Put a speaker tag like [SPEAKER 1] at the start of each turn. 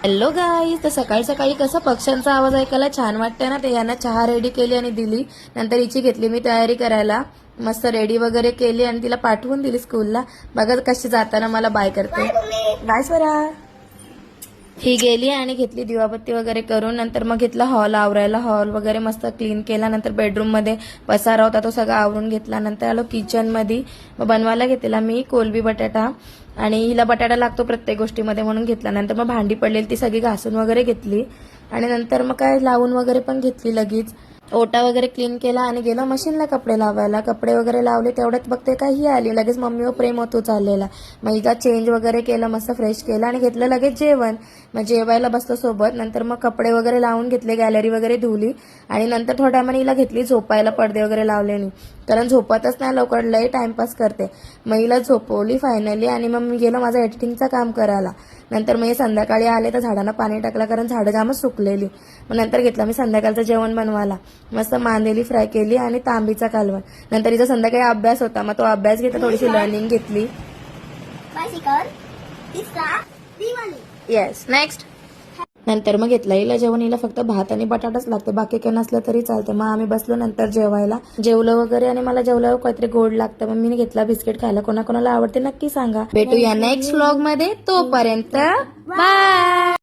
[SPEAKER 1] Hello guys, तर सकाळी सकाळी कसं पक्ष्यांचा आवाज ऐकायला छान वाटतं ना. ते यांना चहा रेडी केली आणि दिली. नंतर हिची घेतली मी तयारी करायला. मस्त रेडी वगैरे केली आणि तिला पाठवून दिली स्कूलला. बघा कशी जाताना मला बाय करते. बाय स्वरा. ही गेली आणि घेतली दिवाबत्ती वगैरे करून. नंतर मग घेतला हॉल आवरायला. हॉल वगैरे मस्त क्लीन केला. नंतर बेडरूम मध्ये पसारा होता तो सगळा आवरून घेतला. नंतर आलो किचन मध्ये. मग बनवायला घेतला मी कोलबी बटाटा. आणि हिला बटाटा लागतो प्रत्येक गोष्टीमध्ये म्हणून घेतला. नंतर मग भांडी पडलेली ती सगळी घासून वगैरे घेतली. आणि नंतर मग काय लावून वगैरे पण घेतली लगेच. ओटा वगैरे क्लीन केला आणि गेलो मशीनला कपडे लावायला. कपडे वगैरे लावले तेवढ्यात बघते का ही आली. लगेच मम्मीवर प्रेम होतो चाललेला. मग हिला चेंज वगैरे केलं, मस्त फ्रेश केलं आणि घेतलं लगेच जेवण. मग जेवायला बसलो सोबत. नंतर मग कपडे वगैरे लावून घेतले, गॅलरी वगैरे धुवली. आणि नंतर थोड्या मग हिला घेतली झोपायला, पडदे वगैरे लावले नाही कारण झोपतच नाही लवकर, लय टाइमपास करते. मग हिला झोपवली फायनली आणि मग मी गेलो माझं एडिटिंगचं काम करायला. नंतर मग संध्याकाळी आले तर झाडांना पाणी टाकलं कारण झाडं जामच सुकलेली. मग नंतर घेतलं मी संध्याकाळचं जेवण बनवायला. मस्त मांदेली फ्राय केली आणि तांबीचा कालवण. नंतर हिचा संध्याकाळी अभ्यास होता, मग तो अभ्यास घेता थोडीशी लर्निंग घेतली. Yes, next. नंतर मग घेतला हिला जेवण. हिला फक्त भात आणि बटाटाच लागते, बाकी काही नसलं तरी चालते. मग आम्ही बसलो नंतर जेवायला. जेवलं वगैरे आणि मला जेवल्यावर काहीतरी गोड लागतं मग मी घेतला बिस्किट खायला. कोणाकोणाला आवडते नक्की सांगा. भेटूया नेक्स्ट व्लॉग मध्ये. तोपर्यंत बाय.